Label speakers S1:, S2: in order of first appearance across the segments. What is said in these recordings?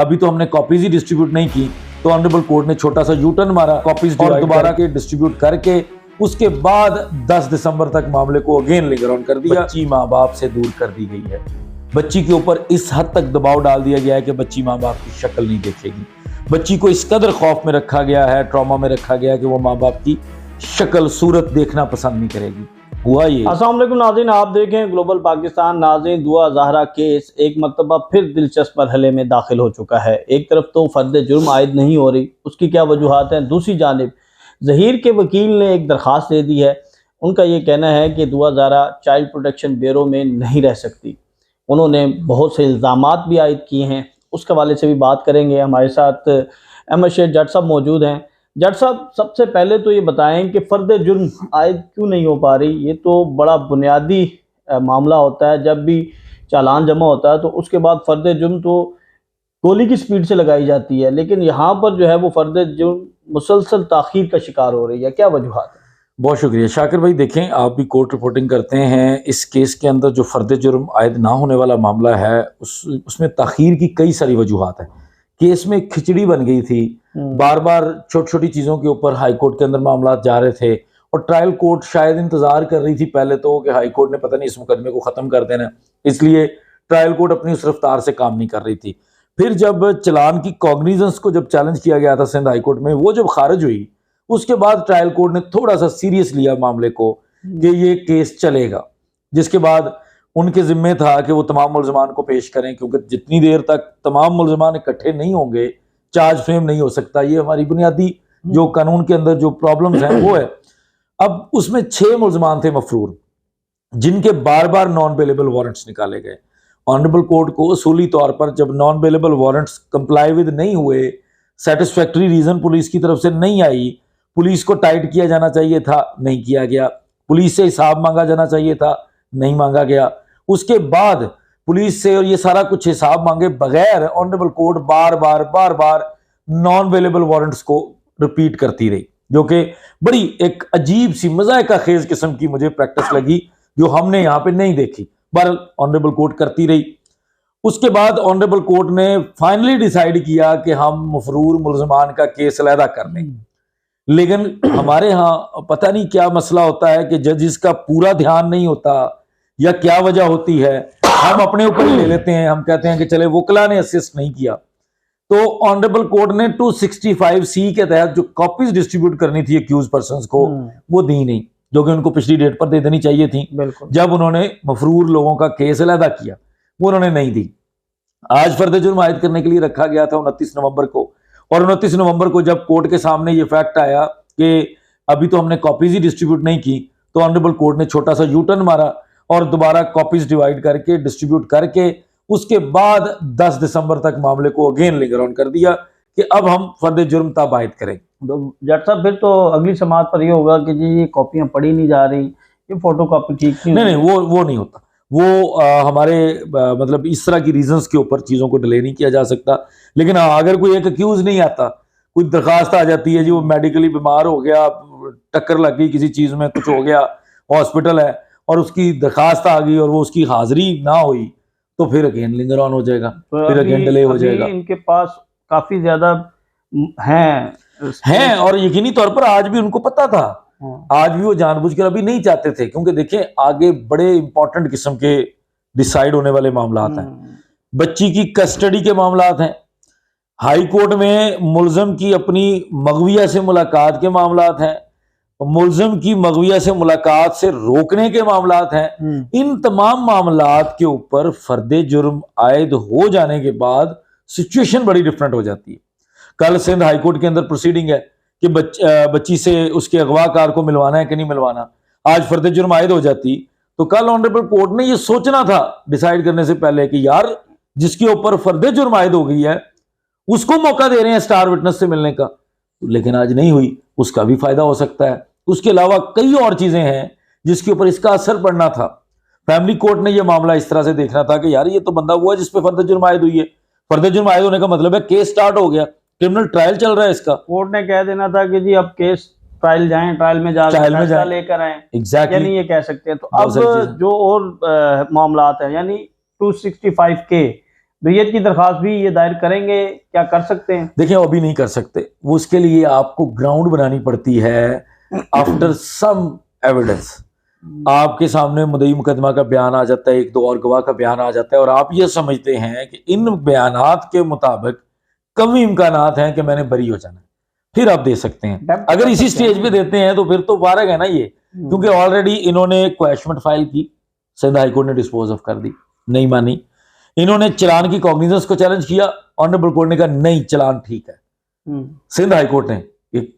S1: अभी तो हमने कॉपीज ही डिस्ट्रीब्यूट नहीं की, तो ऑनरेबल कोर्ट ने छोटा सा यू टर्न मारा, कॉपीज और दोबारा के डिस्ट्रीब्यूट करके उसके बाद 10 दिसंबर तक मामले को अगेन लिंगर ऑन कर दिया। बच्ची माँ बाप से दूर कर दी गई है, बच्ची के ऊपर इस हद तक दबाव डाल दिया गया है कि बच्ची माँ बाप की शक्ल नहीं देखेगी। बच्ची को इस कदर खौफ में रखा गया है, ट्रॉमा में रखा गया है कि वो माँ बाप की शक्ल सूरत देखना पसंद नहीं करेगी। हुआ ये।
S2: अस्सलाम वालेकुम नाज़रीन, आप देखें ग्लोबल पाकिस्तान। नाज़रीन, दुआ ज़हरा केस एक मरतबा फिर दिलचस्प मरहले में दाखिल हो चुका है। एक तरफ तो फर्द जुर्म आयद नहीं हो रही, उसकी क्या वजूहात हैं। दूसरी जानिब ज़हीर के वकील ने एक दरख्वास्त दे दी है। उनका ये कहना है कि दुआ ज़हरा चाइल्ड प्रोटेक्शन ब्यूरो में नहीं रह सकती। उन्होंने बहुत से इल्ज़ामात भी आयद किए हैं, उसके हवाले से भी बात करेंगे। हमारे साथ अहमद शेख जट साहब मौजूद हैं। जट साहब, सबसे पहले तो ये बताएं कि फ़र्द जुर्म आयद क्यों नहीं हो पा रही। ये तो बड़ा बुनियादी मामला होता है। जब भी चालान जमा होता है तो उसके बाद फ़र्द जुर्म तो गोली की स्पीड से लगाई जाती है, लेकिन यहाँ पर जो है वो फ़र्द जुर्म मुसलसल ताख़ीर का शिकार हो रही है। क्या वजूहात है?
S1: बहुत शुक्रिया शाकिर भाई। देखें, आप भी कोर्ट रिपोर्टिंग करते हैं। इस केस के अंदर जो फ़र्द जुर्म आयद ना होने वाला मामला है उसमें ताख़ीर की कई सारी वजूहात हैं। केस में खिचड़ी बन गई थी, बार बार छोटी छोटी चीज़ों के ऊपर हाई कोर्ट के अंदर मामला जा रहे थे और ट्रायल कोर्ट शायद इंतज़ार कर रही थी पहले तो कि हाई कोर्ट ने पता नहीं इस मुकदमे को ख़त्म कर देना, इसलिए ट्रायल कोर्ट अपनी उस रफ्तार से काम नहीं कर रही थी। फिर जब चलान की कॉग्निजेंस को जब चैलेंज किया गया था सिंध हाई कोर्ट में, वो जब खारिज हुई उसके बाद ट्रायल कोर्ट ने थोड़ा सा सीरियस लिया मामले को कि ये केस चलेगा, जिसके बाद उनके जिम्मे था कि वो तमाम मुल्ज़मान को पेश करें, क्योंकि जितनी देर तक तमाम मुल्ज़मान इकट्ठे नहीं होंगे चार्ज फ्रेम नहीं हो सकता। ये हमारी बुनियादी जो कानून के अंदर जो प्रॉब्लम्स हैं वो है। अब उसमें 6 मुल्ज़मान थे मफरूर, जिनके बार बार नॉन बेलेबल वारंट्स निकाले गए। ऑनरेबल कोर्ट को असूली तौर पर जब non bailable warrants comply with नहीं हुए, सेटिस्फैक्टरी रीजन पुलिस की तरफ से नहीं आई, पुलिस को टाइट किया जाना चाहिए था, नहीं किया गया। पुलिस से हिसाब मांगा जाना चाहिए था, नहीं मांगा गया। उसके बाद पुलिस से और ये सारा कुछ हिसाब मांगे बगैर ऑनरेबल कोर्ट बार बार नॉन वेलेबल वारंट्स को रिपीट करती रही, जो कि बड़ी एक अजीब सी मज़ाक़ा खेज किस्म की मुझे प्रैक्टिस लगी, जो हमने यहाँ पे नहीं देखी। बहरहाल ऑनरेबल कोर्ट करती रही। उसके बाद ऑनरेबल कोर्ट ने फाइनली डिसाइड किया कि हम मफरूर मुल्ज़मान का केस अलहदा कर लें। लेकिन हमारे यहाँ पता नहीं क्या मसला होता है कि जजिस का पूरा ध्यान नहीं होता या क्या वजह होती है, हम अपने ऊपर ही ले लेते हैं। हम कहते हैं कि चले वकला ने असिस्ट नहीं किया, तो ऑनरेबल कोर्ट ने 265C के तहत जो कॉपीज डिस्ट्रीब्यूट करनी थी अक्यूज पर्संस को, वो दी नहीं, जो कि उनको पिछली डेट पर दे देनी चाहिए थी। जब उन्होंने मफरूर लोगों का केस अलहदा किया, वो उन्होंने नहीं दी। आज फर्द जुर्म आयद करने के लिए रखा गया था 29 नवंबर को, और 29 नवंबर को जब कोर्ट के सामने ये फैक्ट आया कि अभी तो हमने कॉपीज ही डिस्ट्रीब्यूट नहीं की, तो ऑनरेबल कोर्ट ने छोटा सा यू टर्न मारा और दोबारा कॉपीज डिवाइड करके डिस्ट्रीब्यूट करके उसके बाद 10 दिसंबर तक मामले को अगेन लिंगर ऑन कर दिया कि अब हम फर्द जुर्म तब आयद करें।
S2: जट साहब, फिर तो अगली समात पर ये होगा कि जी ये कॉपियां पढ़ी नहीं जा रही, ये फोटो कॉपी ठीक
S1: नहीं, वो नहीं होता। वो हमारे मतलब इस तरह की रीजंस के ऊपर चीज़ों को डिले नहीं किया जा सकता। लेकिन अगर कोई एक अक्यूज नहीं आता, कोई दरखास्त आ जाती है जी वो मेडिकली बीमार हो गया, टक्कर लग गई किसी चीज़ में, कुछ हो गया, हॉस्पिटल है और उसकी दरखास्त आ गई और वो उसकी हाजिरी ना हुई, तो फिर अगेन लिंगर ऑन हो जाएगा, तो फिर अगेन डिले हो जाएगा।
S2: इनके पास काफ़ी ज़्यादा हैं
S1: और यकीनी तौर पर आज भी उनको पता था, आज भी वो जानबूझकर अभी नहीं चाहते थे, क्योंकि देखें आगे बड़े इंपॉर्टेंट किस्म के डिसाइड होने वाले मामलात हैं। बच्ची की कस्टडी के मामलात हैं, हाई कोर्ट में मुल्ज़म की अपनी मगविया से मुलाकात के मामलात हैं, मुल्ज़म की मगविया से मुलाकात से रोकने के मामलात हैं। इन तमाम मामलात के ऊपर फर्द जुर्म आयद हो जाने के बाद सिचुएशन बड़ी डिफरेंट हो जाती है। कल सिंध हाई कोर्ट के अंदर प्रोसीडिंग है कि बच्ची से उसके अगवाकार को मिलवाना है कि नहीं मिलवाना। आज फर्द जुर्म आयद हो जाती तो कल ऑनरेबल कोर्ट ने ये सोचना था डिसाइड करने से पहले कि यार जिसके ऊपर फर्द जुर्म आयद हो गई है उसको मौका दे रहे हैं स्टार विटनेस से मिलने का, लेकिन आज नहीं हुई, उसका भी फायदा हो सकता है। उसके अलावा कई और चीजें हैं जिसके ऊपर इसका असर पड़ना था। फैमिली कोर्ट ने यह मामला इस तरह से देखना था कि यार ये तो बंदा हुआ जिसपे फर्द जुर्म आयद हुई है, फर्द जुर्म आयद होने का मतलब है केस स्टार्ट हो गया, क्रिमिनल ट्रायल चल रहा है इसका।
S2: कोर्ट ने कह देना था कि जी अब केस ट्रायल जाएं, ट्रायल में जाकर लेकर आए, यानी ये कह सकते हैं। तो अब जो और मामलात हैं, यानी 265 के ब्रियत की दरख्वास्त भी ये दायर करेंगे, क्या कर सकते हैं?
S1: देखिए अभी नहीं कर सकते, वो उसके लिए आपको ग्राउंड बनानी पड़ती है आफ्टर सम एविडेंस। आपके सामने मुद्दई मुकदमा का बयान आ जाता है, एक दो और गवाह का बयान आ जाता है, और आप ये समझते हैं कि इन बयानात के मुताबिक कमी इम्कानात हैं कि मैंने बरी हो जाना है, फिर आप दे सकते हैं। अगर इसी स्टेज पे देते हैं तो फिर तो वारग है ना ये, क्योंकि ऑलरेडी इन्होंने क्वैशमेंट फाइल की, सिंध हाईकोर्ट ने डिस्पोज ऑफ कर दी, नहीं मानी। इन्होंने चलान की कॉग्निजेंस को चैलेंज किया, ऑनरेबल कोर्ट ने कहा नहीं चलान ठीक है। सिंध हाईकोर्ट ने, एक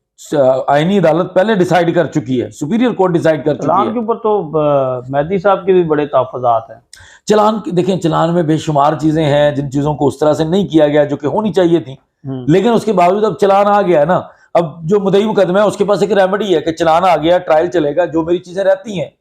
S1: आईनी अदालत पहले डिसाइड कर चुकी है, सुपीरियर कोर्ट डिसाइड कर चुकी है।
S2: चलान के ऊपर तो मेहदी साहब के भी बड़े तहफ़्फ़ुज़ात हैं।
S1: चलान देखें, चलान में बेशुमार चीजें हैं जिन चीजों को उस तरह से नहीं किया गया जो कि होनी चाहिए थी, लेकिन उसके बावजूद अब चलान आ गया है ना। अब जो मुद्दई मुकदमा है उसके पास एक रेमेडी है कि चलान आ गया, ट्रायल चलेगा, जो मेरी चीजें रहती हैं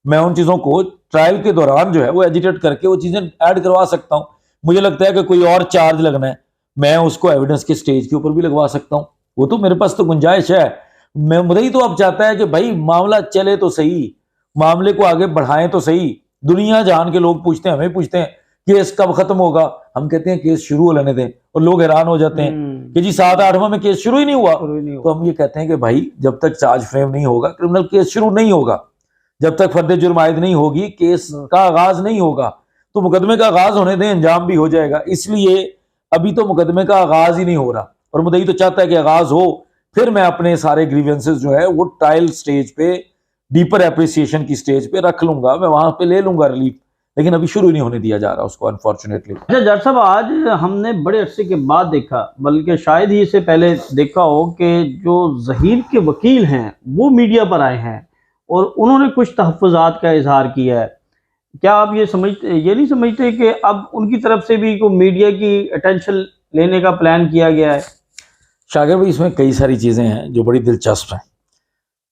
S1: मैं उन चीजों को ट्रायल के दौरान जो है वो एजिटेट करके वो चीजें ऐड करवा सकता हूं। मुझे लगता है कि कोई और चार्ज लगना है, मैं उसको एविडेंस के स्टेज के ऊपर भी लगवा सकता हूं, वो तो मेरे पास तो गुंजाइश है। मैं मुद्दई तो अब चाहता है कि भाई मामला चले तो सही, मामले को आगे बढ़ाएं तो सही। दुनिया जहान के लोग पूछते हैं, हमें पूछते हैं केस कब खत्म होगा, हम कहते हैं केस शुरू होने दें, और लोग हैरान हो जाते हैं कि जी 7-8वां में केस शुरू ही नहीं हुआ। तो हम ये कहते हैं कि भाई जब तक चार्ज फ्रेम नहीं होगा क्रिमिनल केस शुरू नहीं होगा, जब तक फर्द जुर्म आयद नहीं होगी केस का आगाज नहीं होगा। तो मुकदमे का आगाज होने दें, अंजाम भी हो जाएगा। इसलिए अभी तो मुकदमे का आगाज ही नहीं हो रहा, और मुद्दई तो चाहता है कि आगाज हो, फिर मैं अपने सारे ग्रीवेंसेस जो है वो ट्रायल स्टेज पे, डीपर एप्रिसिएशन की स्टेज पे रख लूंगा, मैं वहां पे ले लूंगा रिलीफ, लेकिन अभी शुरू नहीं होने दिया जा रहा उसको अनफॉर्चुनेटली।
S2: अच्छा जज साहब, आज हमने बड़े अरसे के बाद देखा, बल्कि शायद ही इससे पहले देखा हो, कि जो जहीर के वकील हैं वो मीडिया पर आए हैं और उन्होंने कुछ तहफ़्फ़ुज़ात का इजहार किया है। क्या आप ये नहीं समझते कि अब उनकी तरफ से भी को मीडिया की अटेंशन लेने का प्लान किया गया है?
S1: शाकिर भाई इसमें कई सारी चीजें हैं जो बड़ी दिलचस्प हैं।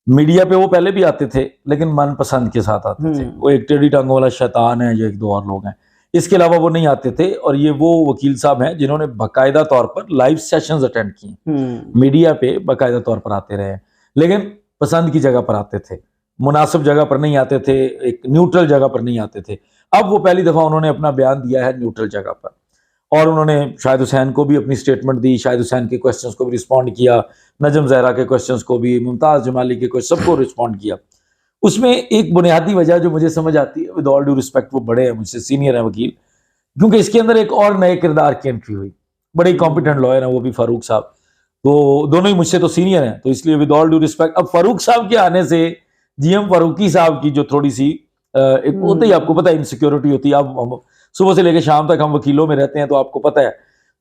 S1: मीडिया पे वो पहले भी आते थे, लेकिन मनपसंद के साथ आते थे। वो एक टेढ़ी टांगों वाला शैतान है, ये एक दो और लोग हैं, इसके अलावा वो नहीं आते थे। और ये वो वकील साहब हैं जिन्होंने बाकायदा तौर पर लाइव सेशंस अटेंड किए, मीडिया पे बाकायदा तौर पर आते रहे, लेकिन पसंद की जगह पर आते थे, मुनासिब जगह पर नहीं आते थे, एक न्यूट्रल जगह पर नहीं आते थे। अब वो पहली दफा उन्होंने अपना बयान दिया है न्यूट्रल जगह पर, और उन्होंने शाहिद हुसैन को भी अपनी स्टेटमेंट दी, शाहिद हुसैन के क्वेश्चंस को भी रिस्पॉन्ड किया, नजम जहरा के क्वेश्चंस को भी, मुमताज जमाली के क्वेश्चन, सबको रिस्पॉन्ड किया। उसमें एक बुनियादी वजह जो मुझे समझ आती है, विद ऑल ड्यू रिस्पेक्ट, वो बड़े हैं मुझसे, सीनियर हैं वकील, क्योंकि इसके अंदर एक और नए किरदार की एंट्री हुई। बड़े कॉम्पिटेंट लॉयर हैं वो भी, फारूक साहब, तो दोनों ही मुझसे तो सीनियर हैं, तो इसलिए विद ऑल ड्यू रिस्पेक्ट, अब फारूक साहब के आने से जीएम फारूकी साहब की जो थोड़ी सी एक होता ही, आपको पता है, इनसिक्योरिटी होती है। अब सुबह से लेकर शाम तक हम वकीलों में रहते हैं, तो आपको पता है,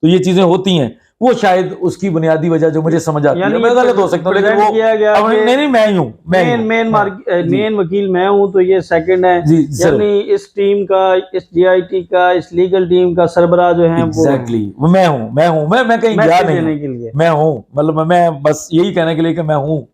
S1: तो ये चीजें होती हैं। वो शायद उसकी बुनियादी वजह जो मुझे समझ आती है, मैं गलत हो सकता हूँ, लेकिन वो नहीं, मैं ही हूँ,
S2: मेन वकील मैं हूँ, तो ये सेकंड है, यानी इस टीम का, इस जीआईटी का, इस लीगल टीम का सरबराह जो है
S1: एग्जैक्टली वो मैं हूँ, मैं कहीं गया नहीं, मैं हूँ, मतलब मैं बस यही कहने के लिए कि मैं हूँ,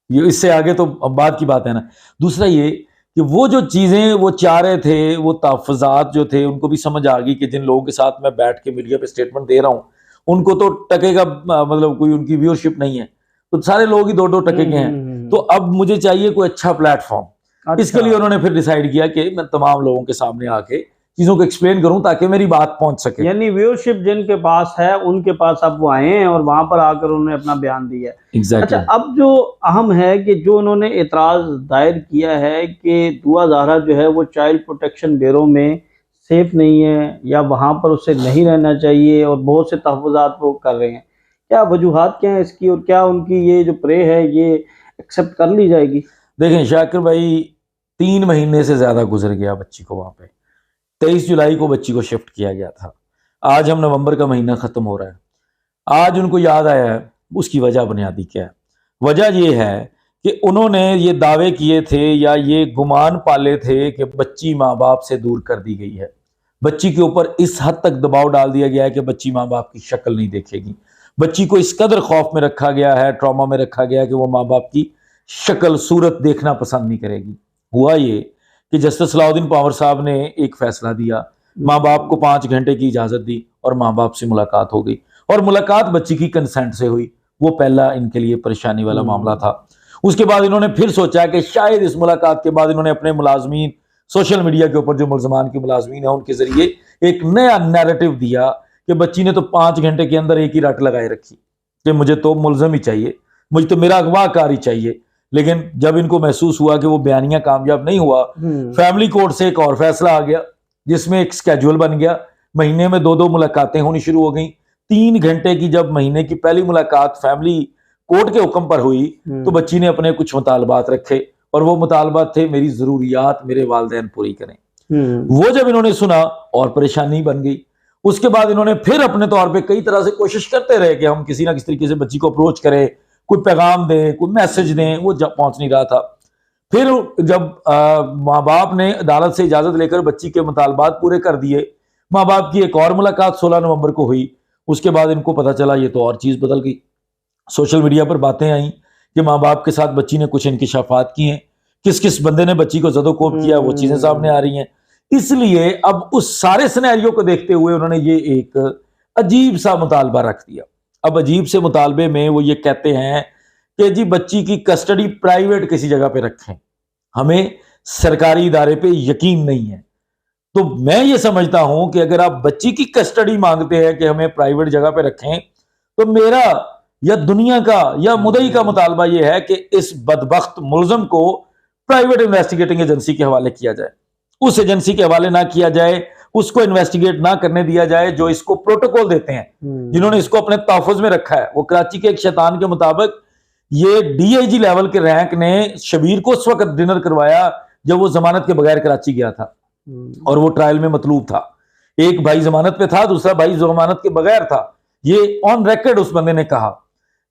S1: ये इससे आगे तो बात की बात है ना। दूसरा ये कि वो जो चीजें वो चाह रहे थे, वो तहफ़्फ़ुज़ात जो थे, उनको भी समझ आ गई कि जिन लोगों के साथ मैं बैठ के मीडिया पे स्टेटमेंट दे रहा हूँ उनको तो टके का मतलब कोई उनकी व्यूअरशिप नहीं है, तो सारे लोग ही 2-2 टके के हैं। तो अब मुझे चाहिए कोई अच्छा प्लेटफॉर्म। इसके लिए उन्होंने फिर डिसाइड किया कि मैं तमाम लोगों के सामने आके चीजों को एक्सप्लेन करूं ताकि मेरी बात पहुंच सके।
S2: यानी व्यूअरशिप जिनके पास है उनके पास अब वो आए हैं और वहां पर आकर उन्होंने अपना बयान दिया है।
S1: Exactly.
S2: अच्छा, अब जो अहम है कि जो उन्होंने एतराज दायर किया है कि दुआ ज़हरा जो है वो चाइल्ड प्रोटेक्शन ब्यूरो में सेफ नहीं है, या वहां पर उससे नहीं रहना चाहिए, और बहुत से तहफ़्फ़ुज़ात वो कर रहे हैं, क्या वजूहात क्या है इसकी, और क्या उनकी ये जो प्रे है ये एक्सेप्ट कर ली जाएगी?
S1: देखें शाकिर भाई, 3 महीने से ज्यादा गुजर गया बच्ची को वहां पे, 23 जुलाई को बच्ची को शिफ्ट किया गया था, आज हम नवंबर का महीना खत्म हो रहा है। आज उनको याद आया है, उसकी वजह बुनियादी क्या है? वजह ये है कि उन्होंने ये दावे किए थे या ये गुमान पाले थे कि बच्ची माँ बाप से दूर कर दी गई है, बच्ची के ऊपर इस हद तक दबाव डाल दिया गया है कि बच्ची माँ बाप की शक्ल नहीं देखेगी, बच्ची को इस कदर खौफ में रखा गया है, ट्रॉमा में रखा गया है कि वो माँ बाप की शक्ल सूरत देखना पसंद नहीं करेगी। हुआ ये कि जस्टिस सलाउद्दीन पावर साहब ने एक फैसला दिया, माँ बाप को 5 घंटे की इजाजत दी और माँ बाप से मुलाकात हो गई, और मुलाकात बच्ची की कंसेंट से हुई। वो पहला इनके लिए परेशानी वाला मामला था। उसके बाद इन्होंने फिर सोचा कि शायद इस मुलाकात के बाद इन्होंने अपने मुलाजमीन, सोशल मीडिया के ऊपर जो मुलजमान की मुलाजमीन है, उनके जरिए एक नया नैरेटिव दिया कि बच्ची ने तो 5 घंटे के अंदर एक ही रट लगाए रखी कि मुझे तो मुलजम ही चाहिए, मुझे तो मेरा अगवाकार ही चाहिए। लेकिन जब इनको महसूस हुआ कि वो बयानिया कामयाब नहीं हुआ, फैमिली कोर्ट से एक और फैसला आ गया जिसमें एक स्केड्यूल बन गया। महीने में 2-2 मुलाकातें होनी शुरू हो गई। 3 घंटे की जब महीने की पहली मुलाकात फैमिली कोर्ट के हुक्म पर हुई तो बच्ची ने अपने कुछ मुतालबात रखे और वो मुतालबात थे मेरी जरूरियात मेरे वालिदैन पूरी करें। वो जब इन्होंने सुना और परेशानी बन गई। उसके बाद इन्होंने फिर अपने तौर पे कई तरह से कोशिश करते रहे कि हम किसी ना किसी तरीके से बच्ची को अप्रोच करें, कोई पैगाम दें, कोई मैसेज दें, वो जब पहुंच नहीं रहा था। फिर जब माँ बाप ने अदालत से इजाजत लेकर बच्ची के मुतालबात पूरे कर दिए, माँ बाप की एक और मुलाकात 16 नवंबर को हुई। उसके बाद इनको पता चला ये तो और चीज बदल गई। सोशल मीडिया पर बातें आई कि माँ बाप के साथ बच्ची ने कुछ इंकिशाफात किए हैं, किस किस बंदे ने बच्ची को जदोकोब किया, वो चीजें सामने आ रही हैं। इसलिए अब उस सारे सिनेरियो को देखते हुए उन्होंने ये एक अजीब सा मुतालबा रख दिया। अब अजीब से मुतालबे में वो ये कहते हैं कि जी बच्ची की कस्टडी प्राइवेट किसी जगह पे रखें, हमें सरकारी इदारे पे यकीन नहीं है। तो मैं ये समझता हूं कि अगर आप बच्ची की कस्टडी मांगते हैं कि हमें प्राइवेट जगह पे रखें, तो मेरा या दुनिया का या मुदई का मुतालबा यह है कि इस बदबख्त मुलजम को प्राइवेट इन्वेस्टिगेटिंग एजेंसी के हवाले किया जाए। उस एजेंसी के हवाले ना किया जाए, उसको इन्वेस्टिगेट ना करने दिया जाए जो इसको प्रोटोकॉल देते हैं, जिन्होंने इसको अपने तहफ़्फ़ुज़ में रखा है। वो कराची के एक शैतान के मुताबिक ये डीआईजी लेवल के रैंक ने शबीर को उस वक्त डिनर करवाया जब वो जमानत के बगैर कराची गया था और वो ट्रायल में मतलूब था। एक भाई जमानत पे था, दूसरा भाई जमानत के बगैर था। ये ऑन रिकॉर्ड उस बंदे ने कहा।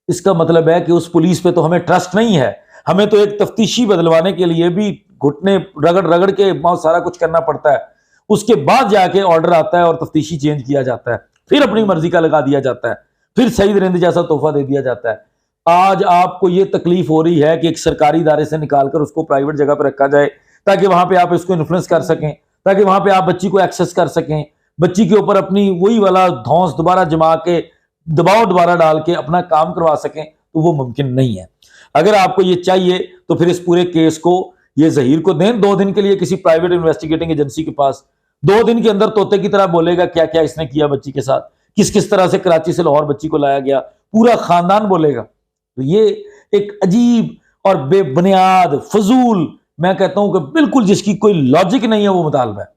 S1: इसका मतलब है कि उस पुलिस पे तो हमें ट्रस्ट नहीं है। हमें तो एक तफ्तीशी बदलवाने के लिए भी घुटने रगड़ रगड़ के बहुत सारा कुछ करना पड़ता है। उसके बाद जाके ऑर्डर आता है और तफ्तीशी चेंज किया जाता है, फिर अपनी मर्जी का लगा दिया जाता है, फिर सईद रिंद जैसा तोहफा दे दिया जाता है। आज आपको ये तकलीफ हो रही है कि एक सरकारी इदारे से निकालकर उसको प्राइवेट जगह पर रखा जाए ताकि वहां पे आप इसको इन्फ्लुएंस कर सकें, ताकि वहां पे आप बच्ची को एक्सेस कर सकें, बच्ची के ऊपर अपनी वही वाला धौंस दोबारा जमा के दबाव दोबारा डाल के अपना काम करवा सकें, तो वो मुमकिन नहीं है। अगर आपको ये चाहिए तो फिर इस पूरे केस को ये जहीर को दें 2 दिन के लिए किसी प्राइवेट इन्वेस्टिगेटिंग एजेंसी के पास। 2 दिन के अंदर तोते की तरह बोलेगा क्या क्या इसने किया बच्ची के साथ, किस किस तरह से कराची से लाहौर बच्ची को लाया गया, पूरा खानदान बोलेगा। तो ये एक अजीब और बेबुनियाद फजूल, मैं कहता हूं कि बिल्कुल जिसकी कोई लॉजिक नहीं है, वो मुतालबा है।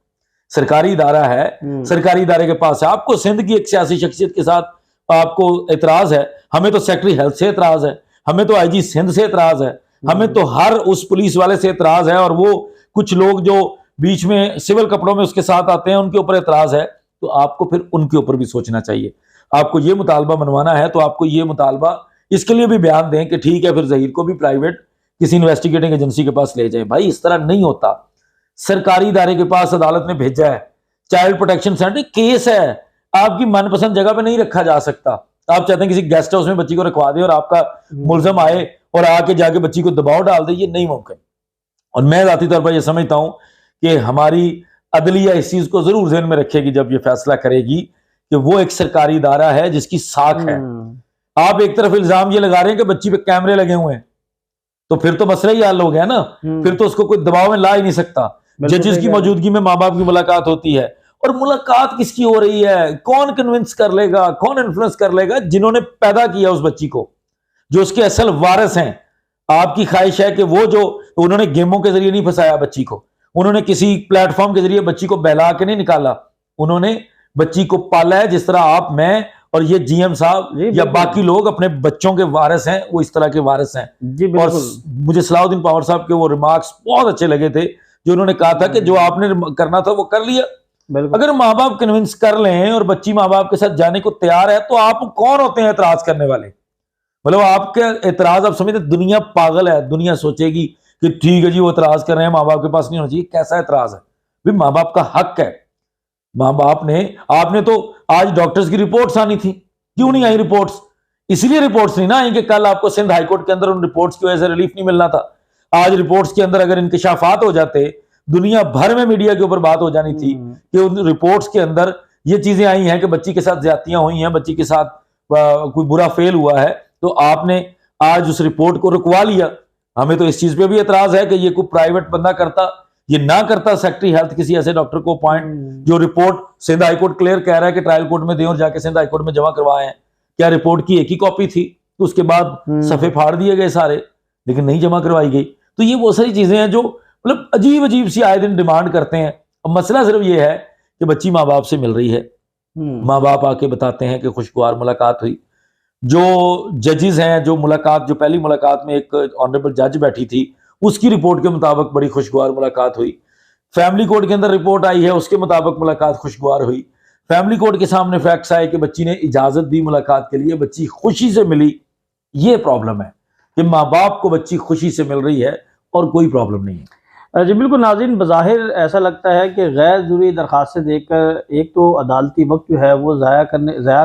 S1: सरकारी इदारा है, सरकारी इदारे के पास है। आपको सिंध की एक सियासी शख्सियत के साथ आपको एतराज है, हमें तो सेक्रेटरी हेल्थ से एतराज है, हमें तो आईजी सिंध से एतराज है, हमें तो हर उस पुलिस वाले से एतराज है, और वो कुछ लोग जो बीच में सिविल कपड़ों में उसके साथ आते हैं उनके ऊपर एतराज है। तो आपको फिर उनके ऊपर भी सोचना चाहिए। आपको ये मुतालबा मनवाना है तो आपको ये मुतालबा इसके लिए भी बयान दें कि ठीक है, फिर जहीर को भी प्राइवेट किसी इन्वेस्टिगेटिंग एजेंसी के पास ले जाए। भाई इस तरह नहीं होता। सरकारी इदारे के पास अदालत ने भेजा है, चाइल्ड प्रोटेक्शन सेंटर केस है, आपकी मनपसंद जगह पे नहीं रखा जा सकता। आप चाहते हैं किसी गेस्ट हाउस में बच्ची को रखवा दे और आपका मुलजम आए और आके जाके बच्ची को दबाव डाल दे, ये नहीं मुमकिन। और मैं जाती तौर पर यह समझता हूं कि हमारी अदलिया इस चीज को जरूर ध्यान में रखेगी जब ये फैसला करेगी कि वो एक सरकारी इदारा है जिसकी साख है। आप एक तरफ इल्जाम ये लगा रहे हैं कि बच्ची पे कैमरे लगे हुए हैं, तो फिर तो मसला ही हल हो गया ना। फिर तो उसको कोई दबाव में ला ही नहीं सकता। जजेस की मौजूदगी में माँ बाप की मुलाकात होती है, और मुलाकात किसकी हो रही है, कौन कन्विंस कर लेगा, कौन इन्फ्लुएंस कर लेगा? जिन्होंने पैदा किया उस बच्ची को, जो उसके असल वारिस हैं। आपकी ख्वाहिश है कि वो जो उन्होंने गेमों के जरिए नहीं फंसाया बच्ची को, उन्होंने किसी प्लेटफॉर्म के जरिए बच्ची को बहला के नहीं निकाला, उन्होंने बच्ची को पाला है जिस तरह आप, मैं और ये जीएम साहब या बाकी लोग अपने बच्चों के वारिस हैं, वो इस तरह के वारिस हैं। और मुझे सलाउद्दीन पवार साहब के वो रिमार्क्स बहुत अच्छे लगे थे, जो उन्होंने कहा था कि जो आपने करना था वो कर लिया। अगर माँ बाप कन्विंस कर लें और बच्ची माँ बाप के साथ जाने को तैयार है, तो आप कौन होते हैं एतराज करने वाले? मतलब आपके एतराज, आप समझते दुनिया पागल है, दुनिया सोचेगी कि ठीक है जी वो एतराज कर रहे हैं, माँ बाप के पास नहीं होना चाहिए। कैसा एतराज है भाई? माँ बाप का हक है। माँ बाप ने, आपने तो आज डॉक्टर्स की रिपोर्ट्स आनी थी, क्यों नहीं आई रिपोर्ट्स? इसलिए रिपोर्ट्स नहीं ना आई कि कल आपको सिंध हाईकोर्ट के अंदर उन रिपोर्ट्स की वजह से रिलीफ नहीं मिलना था। आज रिपोर्ट्स के अंदर अगर इंकशाफात हो जाते, दुनिया भर में मीडिया के ऊपर बात हो जानी थी कि उन रिपोर्ट्स के अंदर ये चीजें आई हैं कि बच्ची के साथ ज्यादतियां हुई हैं, बच्ची के साथ कोई बुरा फेल हुआ है, तो आपने आज उस रिपोर्ट को रुकवा लिया। हमें तो इस चीज पे भी एतराज है कि ये कोई प्राइवेट बंदा करता ये ना करता सेक्रेटरी हेल्थ किसी ऐसे डॉक्टर को अपॉइंट, जो report Sindh high court clear कह रहा है कि ट्रायल कोर्ट में दें और जाके सिंध हाई कोर्ट में जमा करवाए हैं, क्या रिपोर्ट की एक ही कॉपी थी? तो उसके बाद सफ़े फाड़ दिए गए सारे, लेकिन नहीं जमा करवाई गई। तो ये वो सारी चीज़ें हैं जो मतलब अजीब अजीब सी आए दिन डिमांड करते हैं। अब मसला सिर्फ ये है कि बच्ची माँ बाप से मिल रही है, माँ बाप आके बताते हैं कि खुशगवार मुलाकात हुई। जो जजेस हैं, जो मुलाकात, जो पहली मुलाकात में एक ऑनरेबल जज बैठी थी, उसकी रिपोर्ट के मुताबिक बड़ी खुशगवार मुलाकात हुई। फैमिली कोर्ट के अंदर रिपोर्ट आई है, उसके मुताबिक मुलाकात खुशगवार हुई। फैमिली कोर्ट के सामने फैक्ट्स आए कि बच्ची ने इजाज़त दी मुलाकात के लिए, बच्ची खुशी से मिली। ये प्रॉब्लम है कि माँ बाप को बच्ची खुशी से मिल रही है और कोई प्रॉब्लम नहीं है।
S2: जी बिल्कुल नाज़रीन, बज़ाहिर ऐसा लगता है कि गैर ज़रूरी दरख्वास्तें देकर एक तो अदालती वक्त जो है वो ज़ाया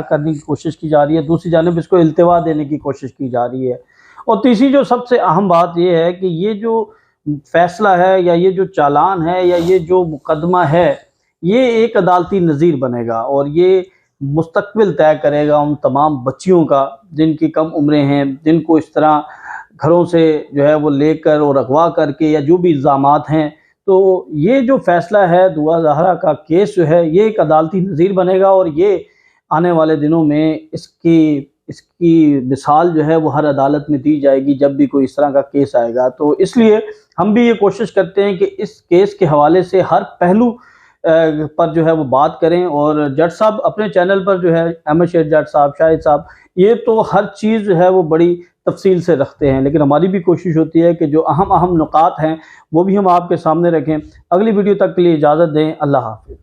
S2: करने की कोशिश की जा रही है, दूसरी जानिब इसको इल्तिवा देने की कोशिश की जा रही है, और तीसरी जो सबसे अहम बात ये है कि ये जो फ़ैसला है या ये जो चालान है या ये जो मुकदमा है, ये एक अदालती नज़ीर बनेगा और ये मुस्तकबिल तय करेगा उन तमाम बच्चियों का जिनकी कम उम्रें हैं, जिनको इस तरह घरों से जो है वो लेकर और अगवा करके या जो भी इल्ज़ामात हैं। तो ये जो फ़ैसला है दुआ ज़हरा का केस जो है, ये एक अदालती नज़ीर बनेगा और ये आने वाले दिनों में इसकी मिसाल जो है वो हर अदालत में दी जाएगी जब भी कोई इस तरह का केस आएगा। तो इसलिए हम भी ये कोशिश करते हैं कि इस केस के हवाले से हर पहलू पर जो है वो बात करें, और जज साहब अपने चैनल पर जो है अहमद शेर जज साहब, शाहिद साहब, ये तो हर चीज़ जो है वो बड़ी तफसील से रखते हैं, लेकिन हमारी भी कोशिश होती है कि जो अहम नुकात हैं वो भी हम आपके सामने रखें। अगली वीडियो तक के लिए इजाज़त दें। अल्लाह हाफ़िज़।